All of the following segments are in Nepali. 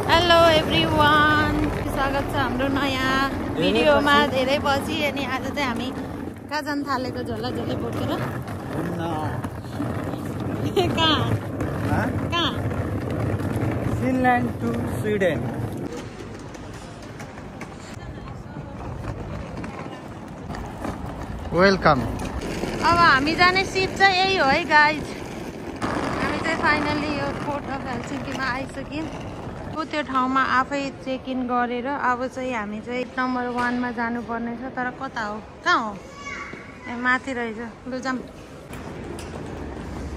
हेलो एभ्रिवान, स्वागत छ हाम्रो नयाँ भिडियोमा धेरै पछि। अनि आज चाहिँ हामी कहाँ जान थालेको झोला झोली बोकेर? कहाँ? Finland to Sweden. वेलकम। अब हामी जाने सिप चाहिँ यही हो है गाइज। हामी चाहिँ फाइनली यो पोर्ट अफ हेलसिङ्कीमा आइसक्यौँ। त्यो ठाउँमा आफै चेक इन गरेर अब चाहिँ हामी चाहिँ नम्बर 1 मा जानुपर्ने छ। तर कता हो, कहाँ हो? ए माथि रहेछ। लु जाऊँ।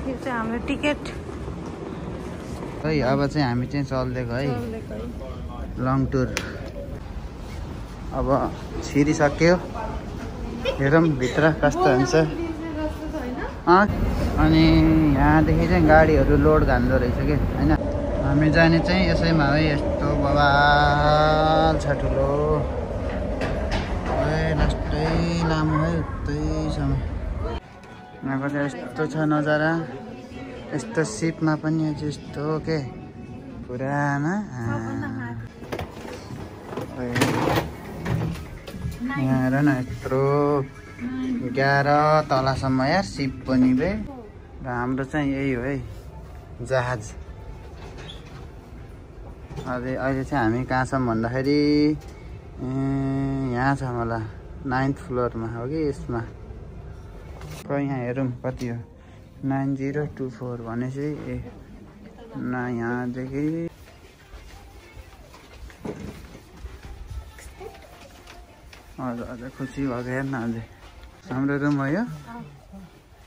यो चाहिँ हाम्रो टिकट। है अब चाहिँ हामी चाहिँ चल्दैको है लङ टुर। अब छिरिसक्यो, हेरौँ भित्र कस्तो हुन्छ। अनि यहाँदेखि चाहिँ गाडीहरू लोड घान्दो रहेछ कि होइन। हामी जाने चाहिँ यसैमा है। यस्तो बवाल छ ठुलो, लास्टै लामो है उतैसम्म। यहाँको चाहिँ यस्तो छ नजारा। यस्तो सिपमा पनि यस्तो के पुराना यहाँ हेर न, यत्रो 11 तलासम्म यार सिप पनि बे। र हाम्रो चाहिँ यही हो है जहाज। अहिले चाहिँ हामी कहाँ छौँ भन्दाखेरि यहाँ छ होला 9th फ्लोरमा हो कि यसमा। यहाँ हेरौँ कति हो, 9024 भनेपछि यहाँदेखि हजुर अझ खुसी भएको हेर्न। अझै हाम्रो रुम हो यो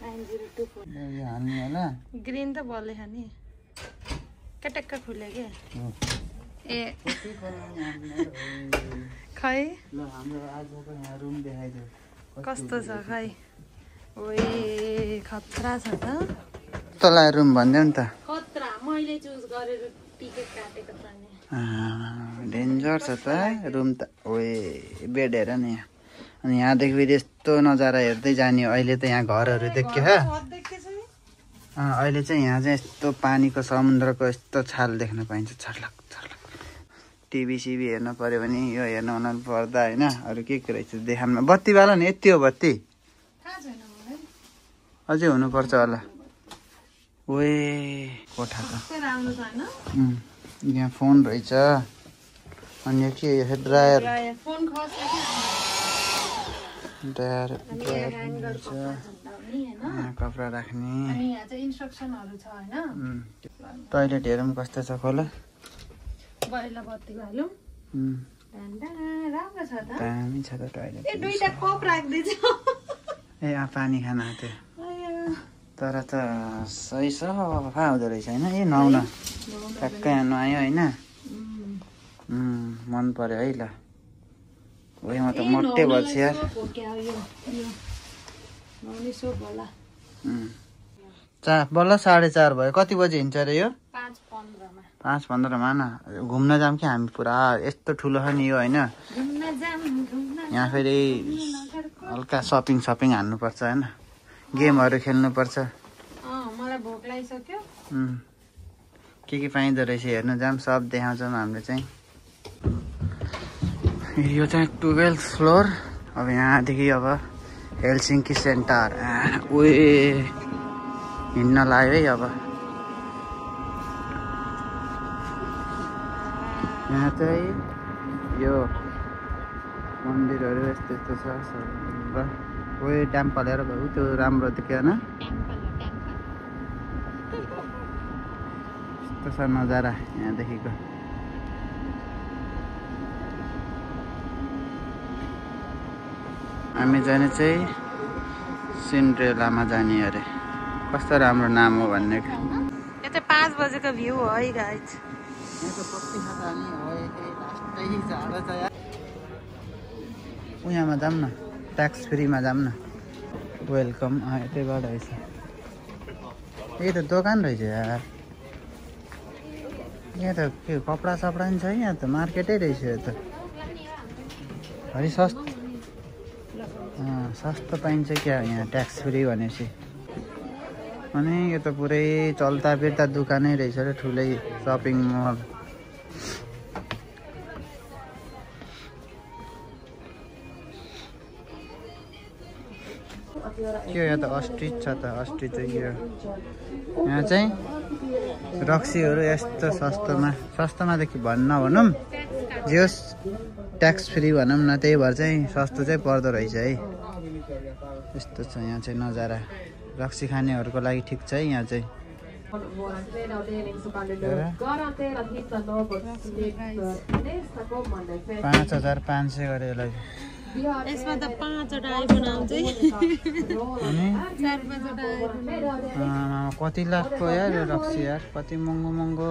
9024 हाल्ने होला। ग्रिन त बल्ले खाने कटक्क खुले के ए खै। ल हाम्रो आजको यहाँ रुम देखाइदियो कस्तो छ खै। ओए खतरा छ त। तँलाई रुम भनिदेऊ नि त। खतरा मैले चुज गरेर टिकट काटेको छ नि। डेन्जर छ त रुम त। ओए बेड हेर न यहाँ। अनि यहाँदेखि फेरि यस्तो नजारा हेर्दै जाने। अहिले त यहाँ घरहरू देख्यो ह। अहिले चाहिँ यहाँ चाहिँ यस्तो पानीको समुद्रको यस्तो छाल देख्न पाइन्छ। छर्लक छर्लक। टिभी सिभी हेर्नु पर्यो भने यो हेर्नु हुन पर्दा होइन। अरू के रहेछ देखानमा। बत्तीवाला नि यति हो बत्ती। अझै हुनुपर्छ होला। ओए कोठा त यहाँ फोन रहेछ। अनि यो के ड्रायर कपडा राख्ने। टोइलेट हेरौँ कस्तो छ खोला। दामी छ त टोइलेट। ए पानी खान आएको थियो। तर त सही सफा हुँदो रहेछ होइन। ए नुहाउन ठ्याक्कै यहाँ नुहायो होइन। मन पर्यो है। ल ओए म त मोटे बल्छु यार। बल्ल 4:30 भयो। कति बजी हिँड्छ अरे यो? 5:15मा न घुम्न जाऊँ कि हामी। पुरा यस्तो ठुलो छ नि यो होइन। यहाँ फेरि हल्का सपिङ हान्नुपर्छ होइन। गेमहरू खेल्नुपर्छ। मलाई भोक लागिसक्यो। के पाइँदो रहेछ हेर्नु जाऊँ। सब देखाउँछौँ हामीले चाहिँ। यो चाहिँ 12th फ्लोर। अब यहाँदेखि अब हेलसिङ्की सेन्टर। उयो हिँड्न लाग्यो है। अब यहाँ चाहिँ यो मन्दिरहरू यस्तो यस्तो छ। उयो टेम्पल हेर भाइ त्यो राम्रो देखेन। यस्तो छ नजारा यहाँदेखिको। हामी जाने चाहिँ सिन्ड्रेलामा जाने अरे। कस्तो राम्रो नाम हो भन्ने। यो त 5 बजेको भ्यू हो है गाइज। उयाँमा जाऊँ न, ट्याक्स फ्रीमा जाऊँ न। वेलकम। यतैबाट रहेछ। यही त दोकान रहेछ यार। यहाँ त के कपडा सपडा नि छ। यहाँ त मार्केटै रहेछ यो त। अलि सस्तो पाइन्छ क्या यहाँ ट्याक्स फ्री भनेपछि। अनि यो त पुरै चल्ता फिर्ता दोकानै रहेछ र ठुलै सपिङ मल। के हो यहाँ त अस्ट्रिच छ त अस्ट्रिच चाहिँ के हो यहाँ चाहिँ रक्सीहरू यस्तो सस्तोमादेखि नभनौँ जे होस् ट्याक्स फ्री भनौँ न त्यही भएर चाहिँ सस्तो चाहिँ पर्दो रहेछ है यस्तो छ यहाँ चाहिँ नजारा रक्सी खानेहरूको लागि ठिक छ है यहाँ चाहिँ 5,500 गरे यसलाई यसमा त 5वटा आइफोन आउँछ कति लाखको यार यो रक्सी यार कति महँगो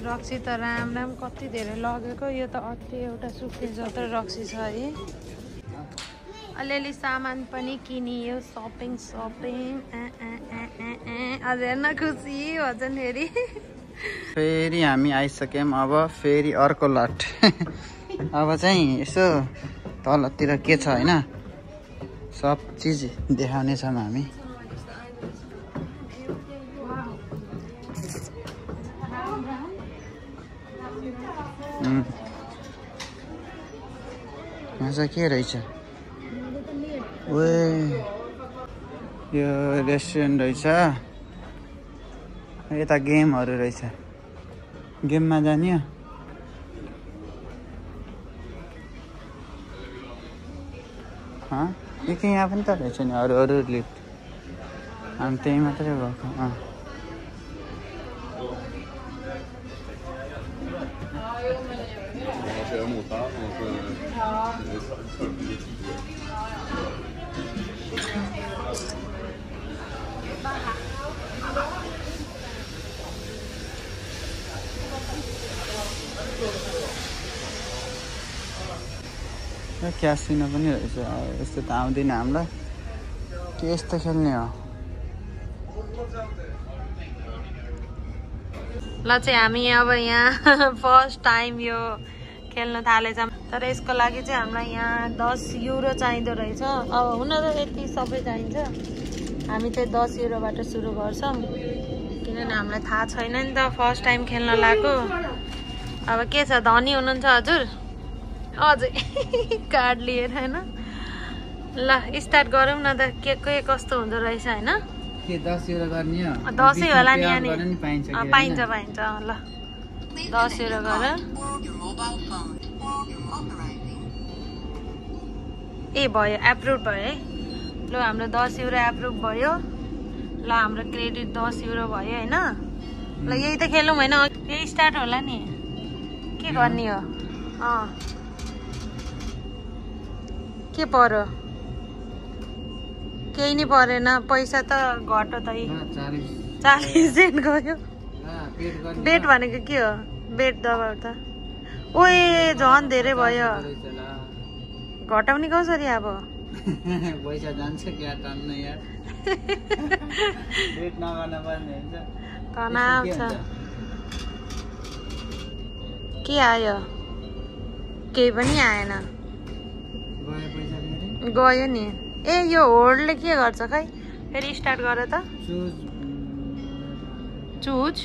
रक्सी त राम कति धेरै लगेको यो त अति एउटा सुक्ने जत्रो रक्सी छ है अलिअलि सामान पनि किनियो सपिङ अझ हेर्न खुसी भन्छन् फेरि हामी आइसक्यौँ अब फेरि अर्को लट अब चाहिँ यसो तलतिर के छ होइन सब चिज देखाउने छौँ हामी यहाँ चाहिँ के रहेछ यो रेस्टुरेन्ट रहेछ यता गेमहरू रहेछ गेममा जाने के यहाँ पनि त रहेछ नि अरू लिफ्ट अनि त्यही मात्रै भएको क्यासिनो पनि रहेछ यस्तो त आउँदैन हामीलाई के यस्तो खेल्ने हो ल चाहिँ हामी अब यहाँ फर्स्ट टाइम यो खेल्न थालेछौँ तर यसको लागि चाहिँ हामीलाई यहाँ 10 युरो चाहिँदो रहेछ अब हुन त यति सबै चाहिन्छ हामी चाहिँ 10 युरोबाट सुरु गर्छौँ किनभने हामीलाई थाहा छैन नि त फर्स्ट टाइम खेल्न लागेको अब के छ धनी हुनुहुन्छ हजुर अझै कार्ड लिएर होइन ल स्टार्ट गरौँ न त के कस्तो हुँदो रहेछ होइन के 10 युरो गर्ने हो 10 होला नि यहाँ पाइन्छ ल 10 युरो गर ए भयो एप्रुभ भयो है ल हाम्रो 10 युरो एप्रुभ भयो ल हाम्रो क्रेडिट 10 युरो भयो होइन ल यही त खेलौँ होइन यही स्टार्ट होला नि के गर्ने हो के पर्यो केही नि परेन पैसा त घट्यो त 40 सेन्ट गयो बेट भनेको के हो बेट दबाउ त ओए झन् धेरै भयो घटाउने कसरी अब पैसा जान्छ क्या टन्न यार बेट नगर्न पर्ने हुन्छ तनाव छ के आयो केही पनि आएन गयो नि ए यो होल्डले के गर्छ खै फेरि स्टार्ट गर त चुज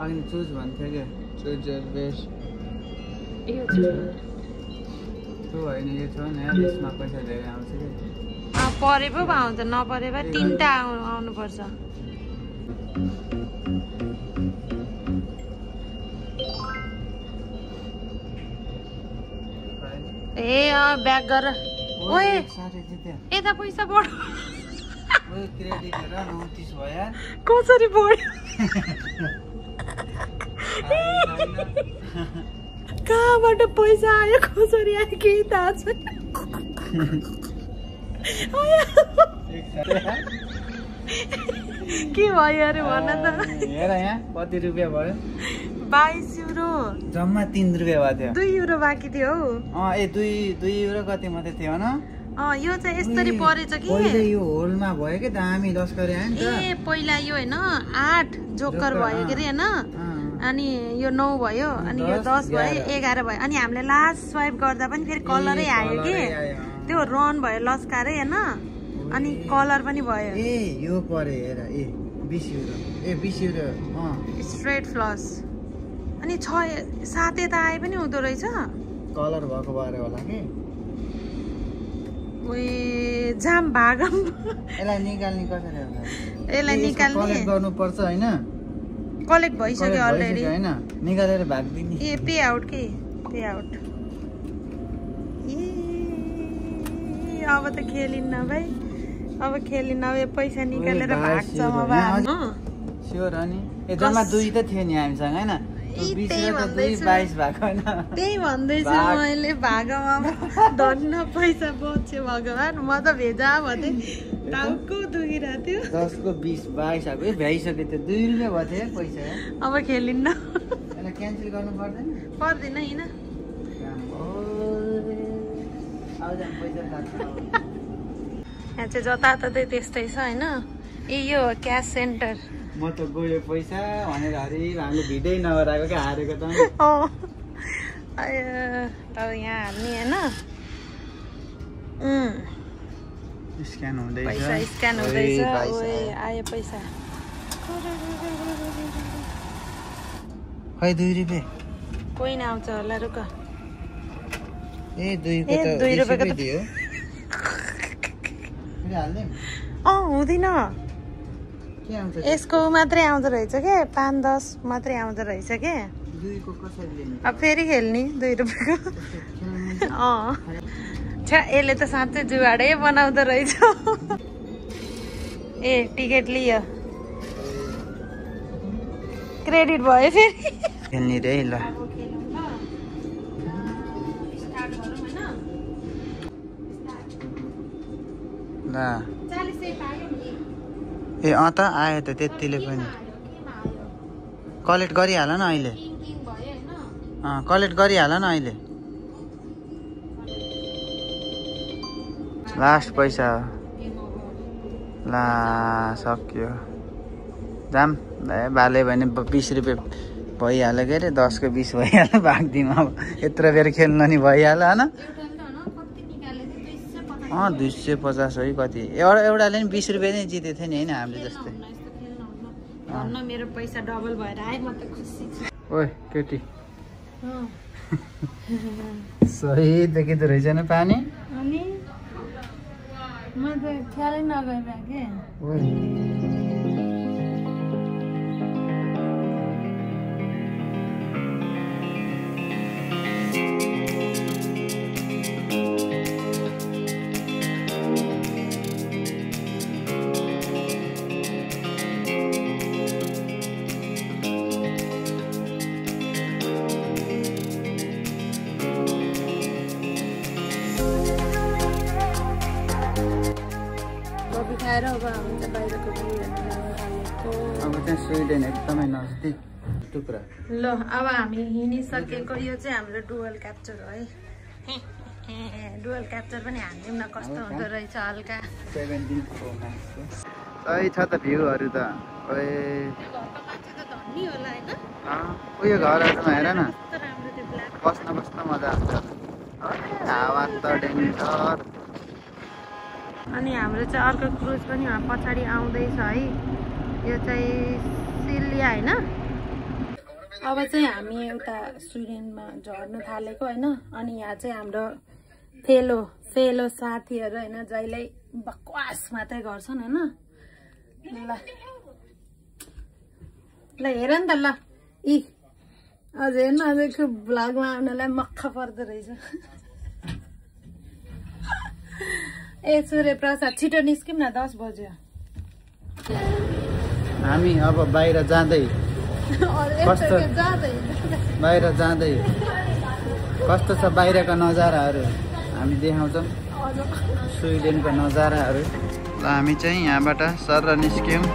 अघि चुज भन्थ्यो क्या चुज बेस्ट त्यो होइन यो छ नि यसमा पैसा धेरै आउँछ कि परे पो आउँछ नपरे भए 3टा आउनुपर्छ ए ब्याक गर ओए यता पैसा बढ्यो कसरी बढ्यो कहाँबाट पैसा आयो कसरी आयो केही थाहा छैन के भयो अरे भन त हेर यहाँ कति रुपियाँ भयो 22 युरो जम्मा 3 रुपियाँ भएको थियो 2 युरो बाँकी थियो ए 2 युरो कति मात्रै थियो न यो चाहिँ यसरी परेछ कि पहिले यो होलमा भयो के दामी लस्करी आयो नि त ए पहिला यो हैन 8 जोकर भयो के रे हैन अनि यो 9 भयो अनि यो 10 भयो 11 भयो अनि हामीले लास्ट स्वाइप गर्दा पनि फेरि कलरै आयो के त्यो रन भयो लस्कारै हैन अनि कलर पनि भयो ए यो परे हेर ए 20 युरो ए 20 युरो स्ट्रेट फ्लस अनि 6 7 यता आए पनि हुँदो रहेछ कलर भएको भएर होला के ओए जाम भागम यसलाई निकाल्ने कसरी होला यसलाई निकाल्ने कलेक्ट गर्नुपर्छ हैन कलेक्ट भइसक्यो अलरेडी हैन निकालेर भाग्दिनी ए पे आउट के पे आउट अब त खेलिन्न भाइ अब खेलिन्न अब पैसा निकालेर भाग्छ अब स्योर अनि ए जम्मा 2 त थियो नि हामीसँग हैन 20 र 2 22 भएको हैन त्यही भन्दैछु मैले भागमा धन्न पैसा बच्यो भगवान म त भेजा भने टाउको दुखिरहेको थियो 10 को 20 22 आको भ्याइसक्यो त्यो 2 रुपैयाँ भयो थियो पैसा अब खेलिन्न यसलाई क्यान्सल गर्नु पर्दैन पर्दैन हैन यहाँ चाहिँ जताततै त्यस्तै छ हैन ए यो क्यास सेन्टर म त गयो पैसा भनेर हरि हामीले भिडै नगराएको के हारेको त अब यहाँ हाल्ने हैन स्क्यान हुँदैछ पैसा स्क्यान हुँदैछ ओए आयो पैसा खै 2 रुपैयाँ कोही नआउँछ होला रुक ए 2 को त 2 रुपैयाँको त दियो हाल्दै हुँदैन के आउँछ यसको मात्रै आउँदो रहेछ के 5-10 मात्रै आउँदो रहेछ के 2 को कसरी लिने अब फेरि खेल्ने 2 रुपैयाँको छ्या यसले त साँच्चै जुगाडै बनाउँदो रहेछ ए टिकट लियो क्रेडिट भयो फेरि खेल्ने रे ल ल ए त आयो त त्यतिले पनि कलेक्ट गरिहाल न अहिले कलेक्ट गरिहाल न अहिले लास्ट पैसा ला सक्यो जाम भाले भने 20 रुपैयाँ भइहाल्यो के अरे 10 को 20 भइहाल्यो भाग्दिम अब यत्रो बेर खेल्न नि भइहाल्यो होइन 250 है कति एउटाले नि 20 रुपैयाँ नै जितेको थियो नि होइन हामीले जस्तै मेरो पैसा डबल भएर आए म त खुसी छु ओए केटी सही देखिँदो रहेछ नि पानी अनि म त ख्यालै नगरिरहेँ खाएर अब हामी चाहिँ बाहिरको भ्यू हेरेर आएको अब चाहिँ स्विडेन एकदमै नजिक टुक्रा ल अब हामी हिँडिसकेको यो चाहिँ हाम्रो डुअल क्याप्चर हो है डुअल क्याप्चर पनि हान्दिउँ न कस्तो हुँदो रहेछ हल्का 17 Pro Max सही छ त भ्यूहरू त ओए घरको मान्छे त धनी होला हैन उयो घरहरूमा हेर न कस्तो राम्रो त्यो ब्ल्याक बस्न मजा आउँछ हावा त डेन्जर अनि हाम्रो चाहिँ अर्को क्रुज पनि पछाडि आउँदैछ है यो चाहिँ सिलिया होइन अब चाहिँ हामी उता स्विडेनमा झर्नु थालेको होइन अनि यहाँ चाहिँ हाम्रो फेलो साथीहरू होइन जहिले बकवास मात्रै गर्छन् होइन ल हेर नि त ल अझ हेर्नु अझैको भ्लगमा आउनलाई मक्ख पर्दो रहेछ ए सूर्य प्रसाद छिटो निस्किम न 10 बज्यो हामी अब बाहिर जाँदै बाहिर जाँदै कस्तो छ बाहिरका नजाराहरू हामी देखाउँछौँ स्विडेनको नजाराहरू ल हामी चाहिँ यहाँबाट सर निस्क्यौँ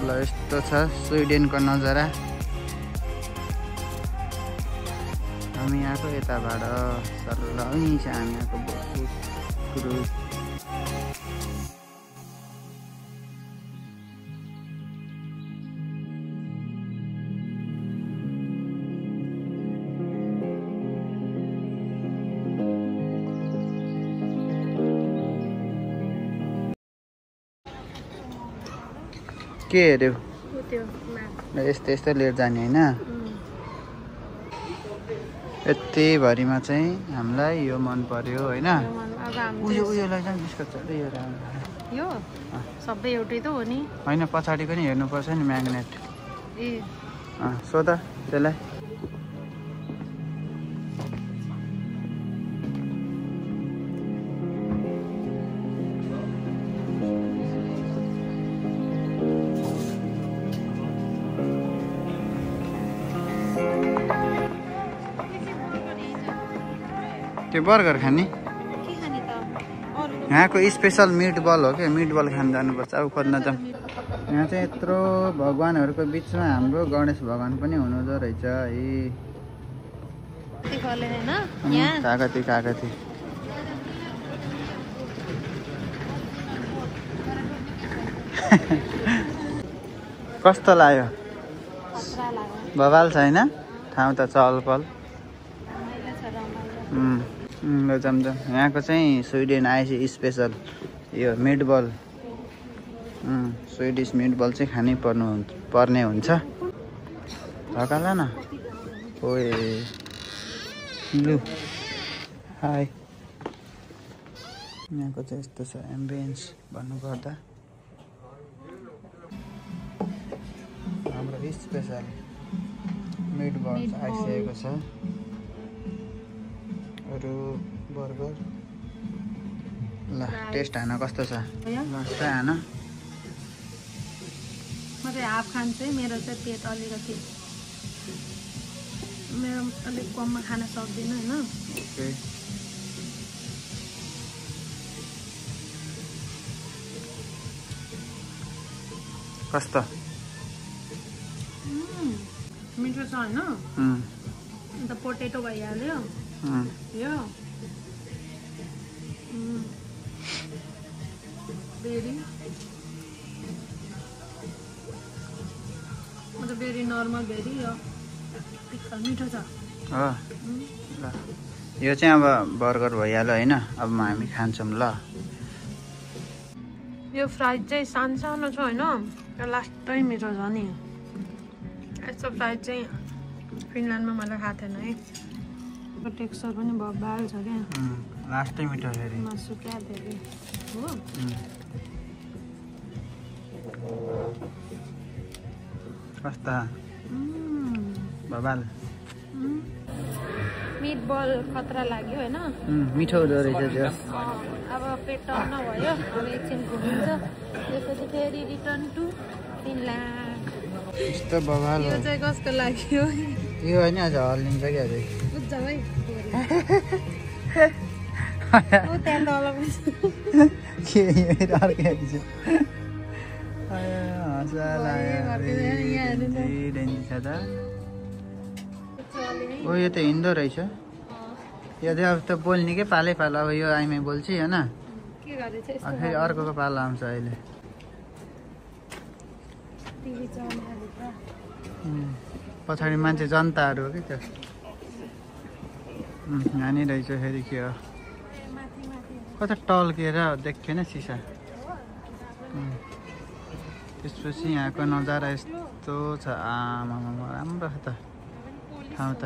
ल यस्तो छ स्विडेनको नजारा हामी यहाँको यताबाट सर हामी यहाँको क्रुज के हेऱ्यौ? त्यो म्याप। यस्तो यस्तो लिएर जाने होइन? यति भरिमा चाहिँ हामीलाई यो मन पर्यो होइन? उयो लैजाउँ बिस्कुट यो सबै एउटै त हो नि? होइन, पछाडि पनि हेर्नुपर्छ नि म्याग्नेट। ए सोध त्यसलाई। त्यो बर्गर खाने यहाँको स्पेसल मिटबल हो क्या, मिटबल खान जानुपर्छ। अब खोज्न जाउँ। यहाँ चाहिँ यत्रो भगवानहरूको बिचमा हाम्रो गणेश भगवान पनि हुनुहुँदो रहेछ है। कागती कागती कस्तो लाग्यो? बवाल छ होइन? ठाउँ त चहलपहल। जाम यहाँको चाहिँ स्विडेन आएपछि स्पेसल यो मिटबल, स्विडिस मिटबल चाहिँ खानै पर्ने हुन्छ। धकाला न ओए लु हाई। यहाँको चाहिँ यस्तो छ एम्बियन्स भन्नुपर्दा। हाम्रो स्पेसल मिटबल आइसकेको छ। अरू बर्गर ल टेस्ट हान कस्तो छ? ल हान। म चाहिँ हाफ खान्छु है, मेरो चाहिँ पेट अलिकति मेरो अलिक कममा खान सक्दिनँ होइन। कस्तो मिठो छ होइन? अन्त पोटेटो भइहाल्यो यो बेरी मतलब बेरी नर्मल बेरी यो मिठो छ। यो चाहिँ अब बर्गर भइहाल्यो होइन? अब हामी खान्छौँ ल। यो फ्राइज चाहिँ सानो छ होइन? लास्टै मिठो छ नि। यस्तो फ्राइज चाहिँ फिनल्यान्डमा मलाई खाएको थिएन है। टेक्सचर पनि बबाल छ क्या। लास्टै मिठो फेरि मासु क्या धेरै हो। कस्ता बबाल। मिटबल खतरा लाग्यो होइन? मिठो हुँदो रहेछ त्यो। अब पेट टर्न भयो, अब एकछिन घुमिन्छ, त्यसपछि फेरि रिटर्न टु फिनल्यान्ड। यस्तो बबाल यो चाहिँ कसको लाग्यो? यो होइन आज हल्लिन्छ क्या अझै। बुझ्छ भाइ त्यहाँ तल के अर्कै आइन्छ। ओ यो त हिँड्दो रहेछ। यो चाहिँ अब त बोल्ने के पालै पालो। अब यो आइमै बोल्छ होइन? फेरि अर्को पालो आउँछ अहिले। पछाडि मान्छे जनताहरू हो कि त्यो नानी रहेछ। फेरि के हो कता टल्केर देखेन सिसा। त्यसपछि यहाँको नजारा यस्तो छ। आमामा राम्रो छ त ठाउँ त।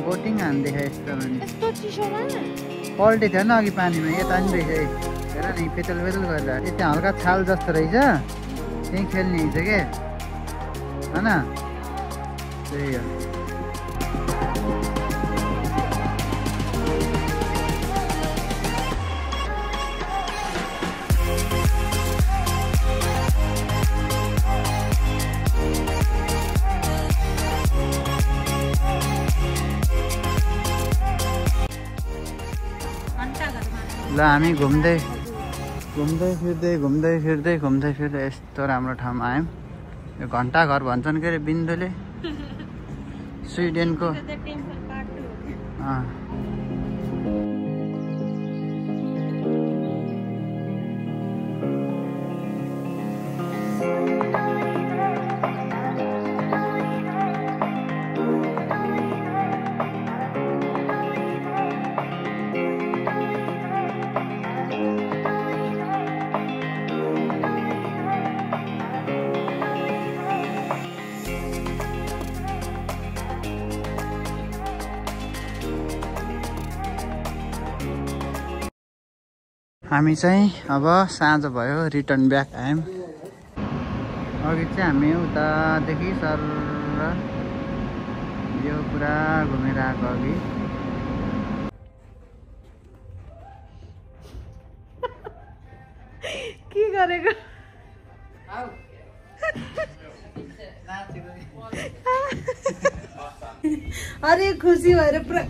बोटिङ हान्दैछ यस्तो भने पल्टे थियो नि अघि पानीमा। यता नि रहेछ हेर नि पेतल पेतल गरेर। यति हल्का छाल जस्तो रहेछ, त्यहीँ खेल्ने हुन्छ के होइन? त्यही हो। ल हामी घुम्दै फिर्दै यस्तो राम्रो ठाउँमा आयौँ। यो घन्टाघर भन्छन् के अरे बिन्दुले। स्विडेनको हामी चाहिँ अब साँझ भयो रिटर्न ब्याक आयौँ। अघि चाहिँ हामी उतादेखि सर यो पुरा घुमेर आएको अघि। के गरेको अरे खुसी भएर पुरा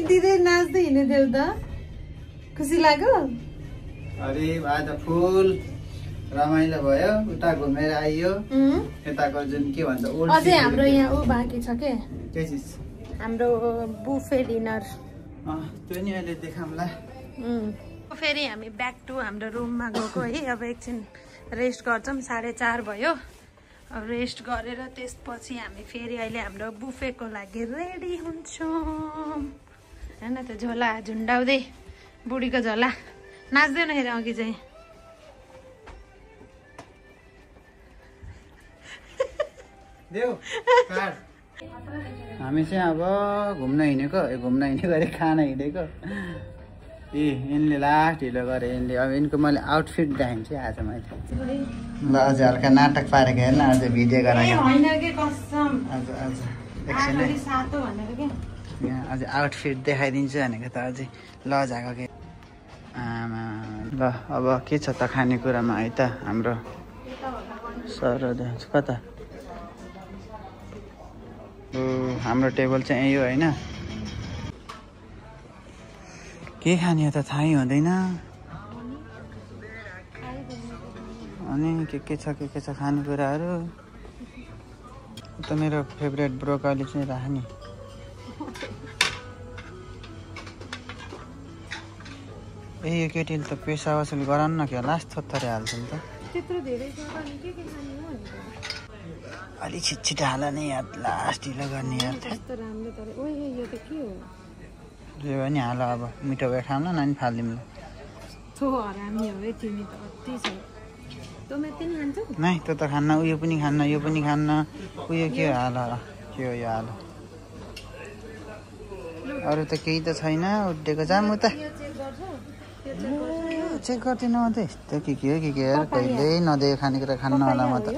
दिँदै नाच्दै हिँड्दै त खुसी लाग्यो। अरे आज फुल रमाइलो भयो। उता घुमेर आइयो। यताको जुन के भन्छ अझै हाम्रो यहाँ ऊ बाँकी छ के के चिज हाम्रो बुफे डिनर त्यो नि अहिले देखाउँला। फेरि हामी ब्याक टु हाम्रो रुममा गएको है। अब एकछिन रेस्ट गर्छौँ 4:30 भयो। अब रेस्ट गरेर त्यसपछि हामी फेरि अहिले हाम्रो बुफेको लागि रेडी हुन्छौँ होइन। त्यो झोला झुन्डाउँदै बुढीको झोला नाच्दैन हेर अघि चाहिँ हामी चाहिँ अब घुम्न हिँडेको अरे खाना हिँडेको। यिनले लास्ट ढिलो गरे। यिनले अब यिनको मैले आउटफिट देखाइन्छ आज मैले। ल अझ हल्का नाटक पारेको हेर्न आज भिडियो गराएको। यहाँ अझै आउटफिट देखाइदिन्छु भनेको त अझै लजाएको के आमा। ल अब के छ त खानेकुरामा है त हाम्रो सर कता हाम्रो टेबल चाहिँ यही हो होइन। के खाने त थाहै हुँदैन। अनि के छ खानेकुराहरू त मेरो फेभरेट ब्रोकली चाहिँ राख्ने। ए यो केटीले त पैसा वसुल गराउनु न क्या लास्ट थोत्थरे हाल्छ नि त। अलि छिटछिट हाल नि यार लास्ट ढिलो गर्ने यार। जे पनि हाल अब मिठो भए खाऊँ न नानी फालिदिउँ ल। नै त्यो त खान्न उयो पनि खान्न यो पनि खान्न उयो के हाल के हो यो हाल। अरू त केही त छैन उड्डेको जाम उता चेक गर्दिनँ म त यस्तो के हो यार कहिल्यै नदिएको खानेकुरा खान्न होला म त।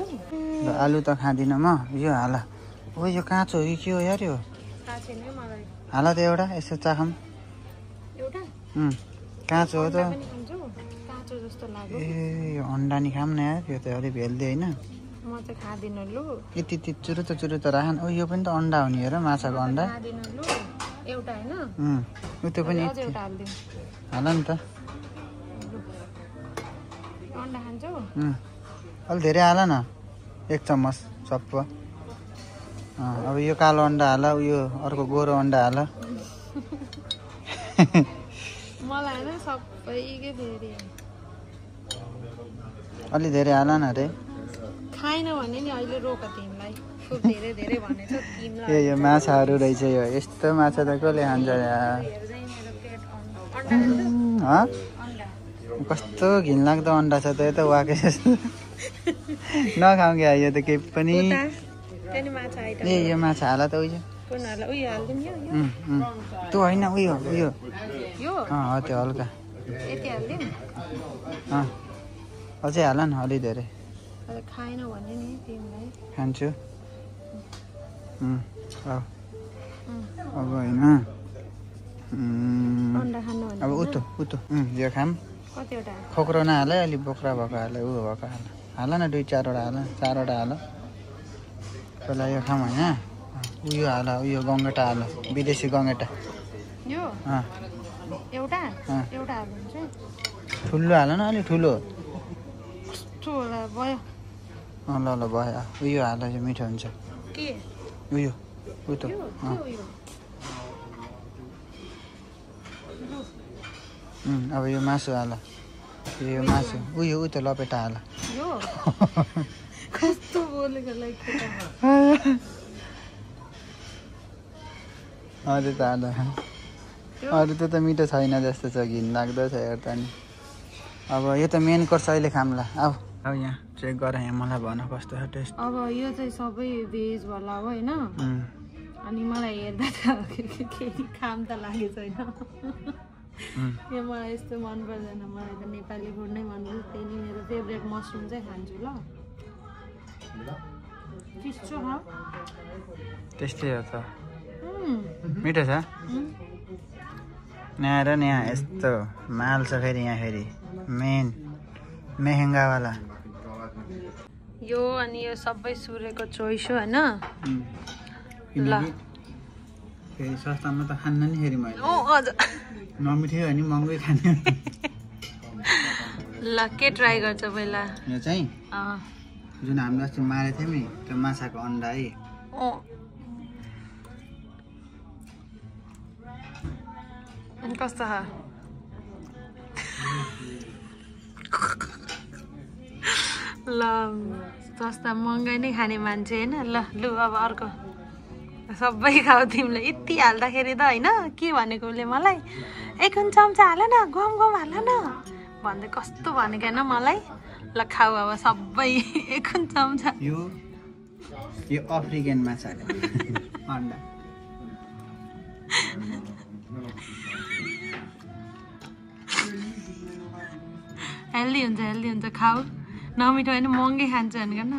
ल आलु त खाँदिनँ म यो हाल। ओ यो काँचो हो कि के हो यार यो हाल त एउटा यसो चाखौँ। काँचो हो त। ए यो अन्डा नि खाऊँ न यार यो त अलिक हेल्दी होइन। यति चुरु त राख। ओ यो पनि त अन्डा हो नि हेर माछाको अन्डा। त्यो पनि हाल नि त। अलि धेरै हाल न 1 चम्मच सप्प। अब यो कालो अन्डा हाल उयो अर्को गोरो अन्डा हाल। अलि धेरै हाल न रे। ए यो माछाहरू रहेछ यो यस्तो माछा त कसले खान्छ कस्तो घिनलाग्दो अन्डा छ त यो त वाके जस्तो। नखाउँ क्या यो त केही पनि। ए यो माछा हाल त उयो त्यो होइन उयो हो त्यो हल्का अझै हाल न अलि धेरै खान्छु। अब होइन अब उतो यो खाम खोक्रो नहाल है अलिक बोक्रा भएको हाल ऊ भएको हाल न 2-4वटा हाल 4वटा हाल। पहिला यो खाम होइन उयो हाल उयो गङ्गटा हाल विदेशी गङ्गटा ठुलो हाल न अलिक ठुलो। ल भयो उयो हाल चाहिँ मिठो हुन्छ उयो उतो अब यो मासु हाल यो मासु उयो त लपेटा हाल यो कस्तो बोलेको लाइक अरे त हाल अरू त मिठो छैन जस्तो छ घिन लाग्दो छ हेर त नि अब यो त मेन कोर्स अहिले खाम्ला अब यहाँ चेक गर यहाँ मलाई भन कस्तो छ टेस्ट अब यो चाहिँ सबै भेज वाला हो हैन अनि मलाई हेर्दा त केही खाम त लागेको छैन यो मलाई यस्तो मन पर्दैन मलाई त नेपाली फुड नै मन पर्छ त्यही नै मेरो फेभरेट मसरुम चाहिँ खान्छु ल चिसो छ त्यस्तै हो त मिठो छ यहाँ र नि यहाँ यस्तो माल छ फेरि यहाँ फेरि मेन मेहेङ्गावाला यो अनि यो सबै सूर्यको चोइस हो हैन ल फेरि सस्तामा त खान्न नि फेरि मैले हजुर नमिठो अनि महँगै खाने ल के ट्राई गर्छ पहिला यो चाहिँ जुन हामीले अस्ति मारेको थियौँ नि त्यो माछाको अन्डा है कस्तो छ ल सस्ता महँगाइ नै खाने मान्छे होइन ल लु अब अर्को सबै खाऊ तिमीले यति हाल्दाखेरि त होइन के भनेको उसले मलाई 1 चम्चा हाल न गम गम हाल न भन्दै कस्तो भनेको होइन मलाई ल खाऊ अब सबै 1 चम्चा यो अफ्रिकन माछा अन्डा हेल्दी हुन्छ खाऊ नमिठो होइन महँगै खान्छ भनेको न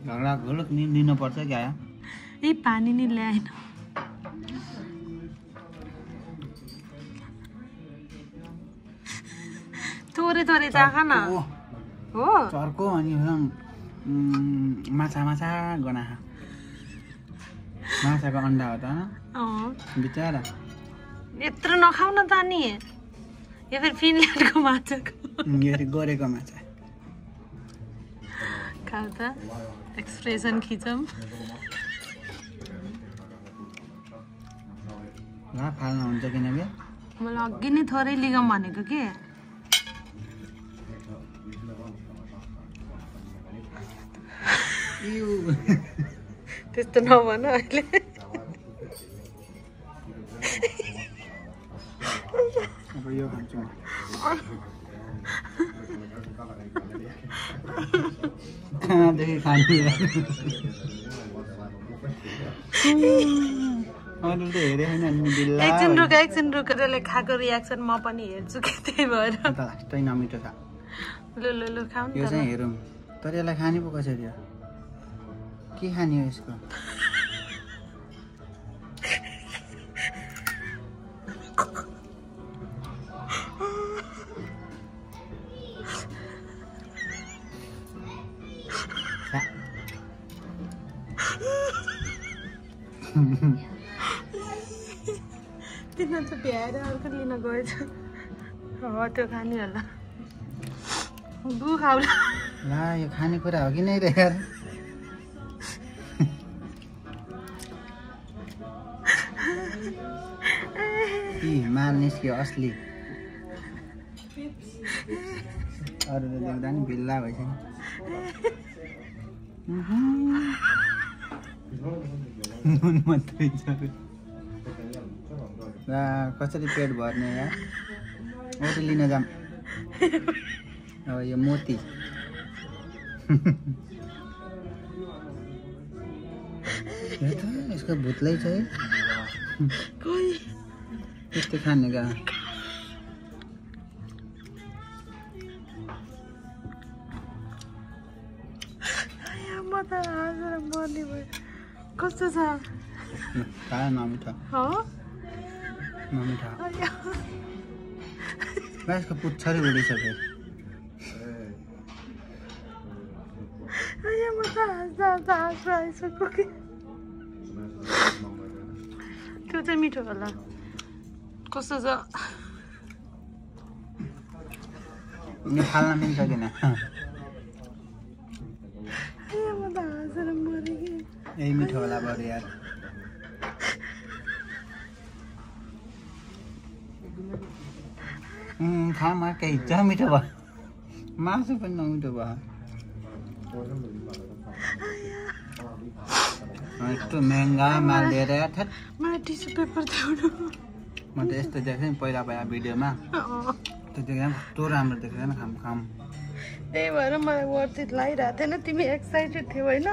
झगडा घोलक नि दिनुपर्छ क्या ए पानी नि ल्याएन थोरै चाखा न हो चर्को अनि माछा गना माछाको अन्डा हो त बिचरा यत्रो नखाउ न त नि यो फेरि फिनल्यान्डको माछाको यो गरेको माछा खाऊ त एक्सप्रेसन खिचौँ फाल्नु हुन्छ किनकि मलाई अघि नै थोरै लिगौँ भनेको के त्यस्तो नभन अहिले अब यो खान्छु कहाँदेखि खाने अरू त हेरेँ होइन एकछिन रुक त्यसले खाएको रियाक्सन म पनि हेर्छु कि त्यही भएर लास्टै नमिठो छ लु खाऊ यो चाहिँ हेरौँ तर यसलाई खाने पो कसरी हो के खाने हो यसको तिनीचोटि आएर अर्को लिन गएछ त्यो खाने होला दु खाउला ला यो खानेकुरा हो कि नै रे यार माल निस्क्यो असली अरूले देख्दा नि भिल्ला भएछ नुन मात्रै छ कसरी पेट भर्ने यार मोती लिन जाम अब यो मोती यसको भुत्लै छ है त्यस्तो खाने का कस्तो छ नमिठो नमिठो यसको पुच्छरी उडिसक्यो त्यो चाहिँ मिठो होला कस्तो छ यो फाल्न मिल्छ किन यही मिठो होला बरु यार खामा केही छ मिठो भयो मासु पनि नमिठो भयो यस्तो महँगा माल दिएर मलाई टिस्यु पेपर देऊ म त यस्तो देखेँ नि पहिला भिडियोमा त्यो देखेँ कस्तो राम्रो देखेन खाम त्यही भएर मलाई वर्थित लागिरहेको थिएन तिमी एक्साइटेड थियौ होइन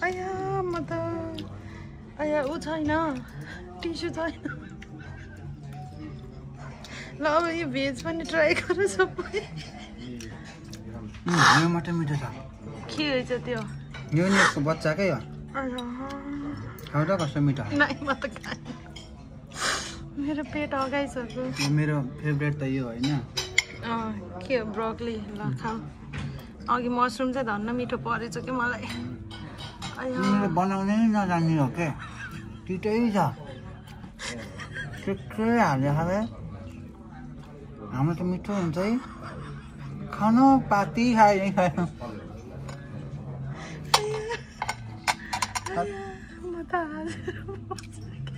आया म त आया ऊ छैन टिस्यु छैन ल अब यो भेज पनि ट्राई गर सबै यो मात्रै मिठो छ के रहेछ त्यो यो नि यसको बच्चाकै हो खाऊ त कस्तो मिठो नै म त खाएँ मेरो पेट अगाइसक्यो मेरो फेभरेट त यो होइन के हो ब्रोकली ल खाऊ अघि मसरुम चाहिँ धन्न मिठो परेछ कि मलाई तिमीले बनाउनै नजान्ने हो के तितै छ के हाल्यो खाले हाम्रो त मिठो हुन्छ है खानु पाती खायो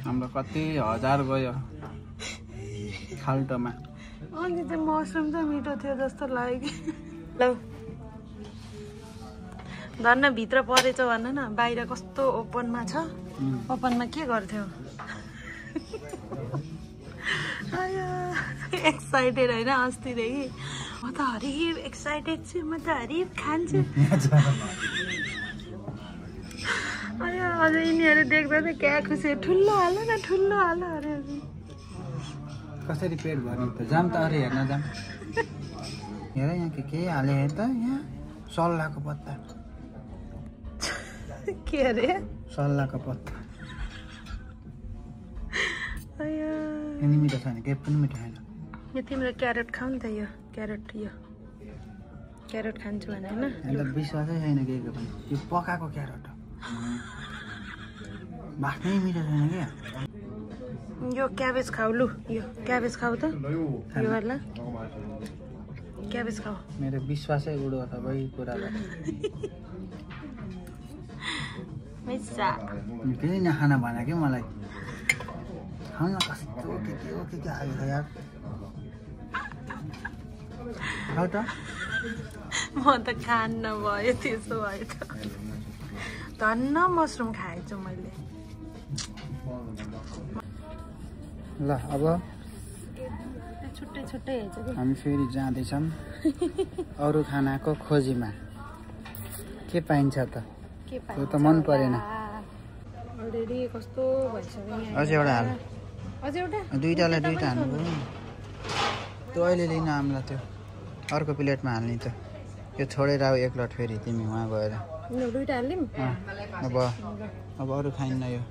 हाम्रो कति हजार गयो खाल्टोमा अघि चाहिँ मसरुम चाहिँ मिठो थियो जस्तो लाग्यो ल धन्न भित्र परेछ भन न बाहिर कस्तो ओपनमा छ ओपनमा के गर्थ्यौ एक्साइटेड होइन अस्तिदेखि म त हरिब एक्साइटेड छु म त हरिब खान्छु अझ यिनीहरू देख्दा त क्या खुसी ठुलो हाल न ठुलो हाल अरे कसरी पेट भर्ने त जाम त अरे हेर्न जाम हेर यहाँ के हाले हेर त यहाँ सल्लाहको पत्ता के अरे सल्लाहको पत्ता यिनी मिठो छैन केही पनि मिठो छैन यो तिम्रो क्यारेट खाऊ नि त यो क्यारेट खान्छु भने होइन अन्त विश्वासै छैन केहीको पनि यो पकाएको क्यारेट हो बाक्नै मिठो छैन क्या यो क्याबेज खाऊ लु यो क्याबेज खाऊ त यो वाला क्याबेज खाऊ मेरो विश्वासै उडो सबै कुरालाई केही नखान भने कि मलाई खाउन कस्तो के आयो यार खाऊ त म त खान्न भयो त्यसो भयो त धन्न मसरुम खाएछु मैले ल अब छुट्टै छुट्टै हेर्छ कि हामी फेरि जाँदैछौँ अरू खानाको खोजीमा के पाइन्छ त त्यो त मन परेन अलरेडी कस्तो भइसक्यो अझै एउटा हाल अझै एउटा दुईटालाई दुईटा हाल्नु पऱ्यो नि त्यो अहिले लिन आम्ला त्यो अर्को प्लेटमा हाल्ने त यो छोडेर आऊ एक लट फेरि तिमी वहाँ गएर दुईटा हाल्यौँ अब अरू खाइन्न यो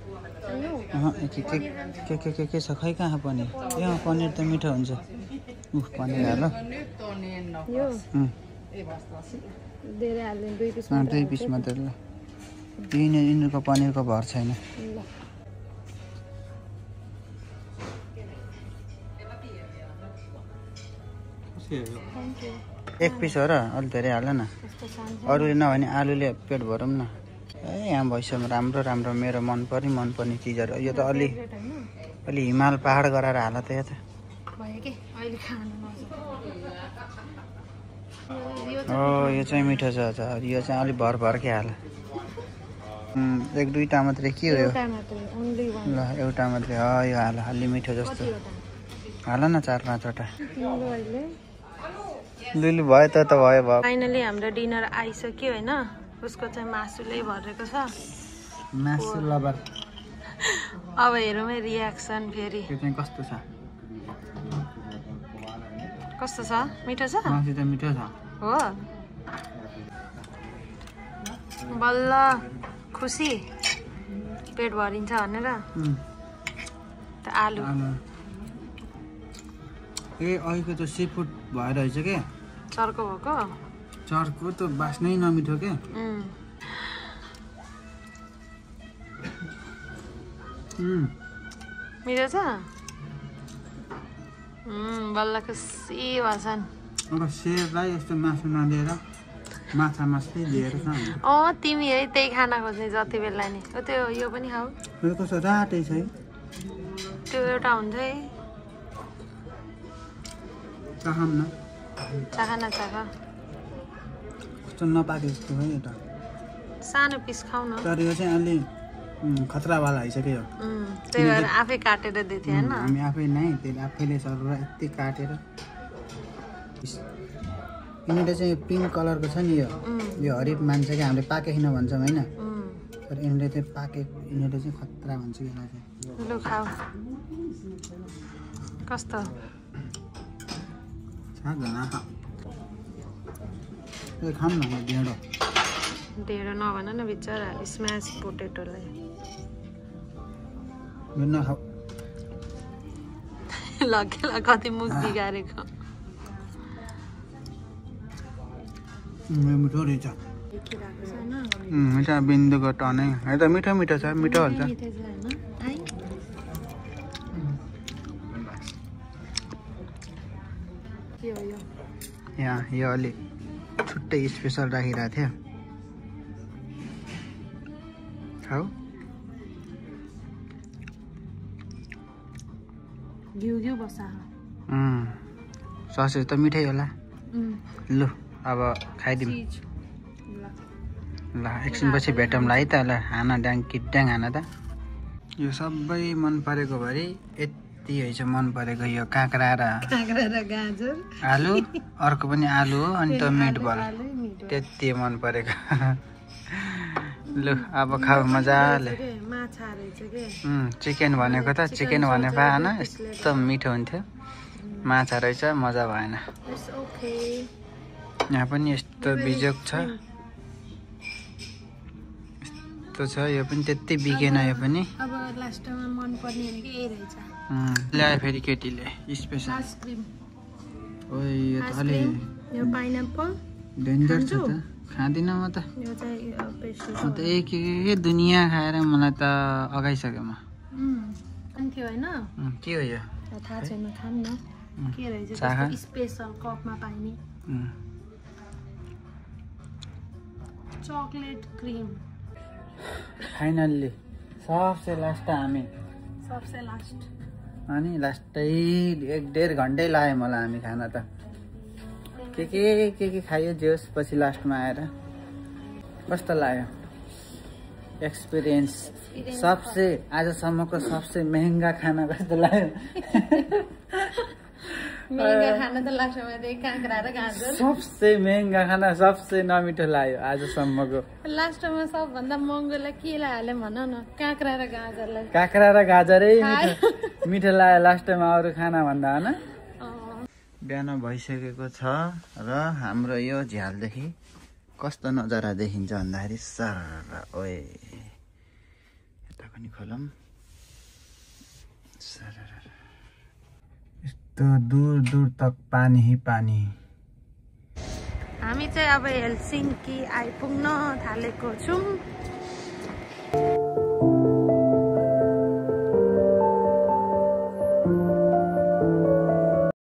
के छ खै कहाँ पनिर यहाँ पनिर त मिठो हुन्छ पनिर हाल दुई पिस मात्रै ल यिनीहरूको पनिरको भर छैन एक पिस हो र अलिक धेरै हाल न अरूले नभने आलुले पेट भरौँ न यहाँ भइसक्यो राम्रो राम्रो मेरो मनपर्ने चिजहरू यो त अलि हिमाल पहाड गराएर हाल त यो त यो चाहिँ मिठो छ यो चाहिँ अलिक भरकै हाल एक दुईटा मात्रै के हो यो ल एउटा मात्रै हो यो हाल अलि मिठो जस्तो हाल न 4-5वटा लुलु भयो त भयो फाइनली हाम्रो डिनर आइसक्यो होइन उसको चाहिँ मासुले भरेको छ मासु लबर अब हेरौँ है रियाक्सन फेरि त्यो चाहिँ कस्तो छ मिठो छ मासु त मिठो छ हो बल्ल खुसी पेट भरिन्छ भनेर त आलु अहिलेको त सी फुड भएर रहेछ के चर्को भएको चर्को त बास्नै नमिठो के मिठो छ बल्ल खुसी भएछन् अब सेरलाई यस्तो मासु नदिएर माछा मासु दिएर तिमी है त्यही खाना खोज्ने जति बेला नि त्यो यो पनि खाऊ कस्तो रातै छ है त्यो एउटा हुन्छ है चाहम न चाह न चाह कस्तो नपाके जस्तो है यो त सानो पिस खाऊ न तर यो चाहिँ अलि खतरावाला आइसक्यो यो त्यही भएर आफै काटेर दिथे हैन हामी आफै नै त्यसले आफैले सरेर यति काटेर यिनीहरूले चाहिँ पिङ्क कलरको छ नि यो हरिफ मान्छ कि हामीले पाकेको किन भन्छौँ होइन तर यिनीहरूले चाहिँ यिनीहरूले चाहिँ खतरा भन्छ यसलाई चाहिँ लु खाऊ कस्तो खाऊँ न ढेँडो ढेँडो नभन न बिचरा स्म्यास पोटेटोलाई नखाऊ लगे कति मुख बिगारेको मिठो रहेछ मिठा बिन्दुको टनै है त मिठो मिठो छ मिठो हुन्छ यहाँ यो अलि छुट्टै स्पेसल राखिरहेको थियो खाऊ घिउ बसा ससेज त मिठै होला लु अब खाइदिउँ ल एकछिनपछि भेटौँला है त ल हाना ड्याङ किट्याङ हाना त यो सबै मन परेको भरि यति है मन परेको यो काँक्रा र गाजर आलु अर्को पनि आलु हो अनि त मिटबल त्यति मन परेको लु अब खाऊ मजाले चिकन भनेको त चिकन भने भएन यस्तो मिठो हुन्थ्यो माछा रहेछ मजा भएन यहाँ पनि यस्तो बिजोक छ यस्तो छ यो पनि त्यति बिकेन यो पनि अब लास्टमा मन पर्ने भनेको यही रहेछ ल्यायो फेरि केटीले स्पेसल आइसक्रिम ओइ यो त अलि यो पाइनएप्पल डेन्जर छ त खाँदिनँ म त यो चाहिँ पेस्ट्री म त एक दुनियाँ खाएर मलाई त अगाइसक्यो म अन्थ्यो हैन के हो यो थाहा छैन खाम न के रहेछ स्पेशल कपमा पाइने चकलेट क्रीम फाइनल्ली सबसे लास्ट हामी सबसे लास्ट अनि लास्टै 1.5 घन्टै लाग्यो मलाई हामी खाना त के खायो जोस पछि लास्टमा आएर कस्तो लाग्यो एक्सपिरियन्स सबसे आजसम्मको सबसे महँगा खाना कस्तो लाग्यो महँगा खाना त लास्टमा चाहिँ काँक्रा र गाजर सबसे महँगा खाना सबसे नमिठो लाग्यो आजसम्मको लास्टमा सबभन्दा महँगोलाई के लाग्यो भन न काँक्रा र गाजरलाई काँक्रा र गाजरै मिठो लाग्यो लास्टमा अरू खाना भन्दा होइन बिहान भइसकेको छ र हाम्रो यो झ्यालदेखि कस्तो नजारा देखिन्छ भन्दाखेरि सर ओए यता पनि खोलौँ सर यस्तो दूर दूर तक पानी पानी हामी चाहिँ अब हेलसिङ्की आइपुग्न थालेको छौँ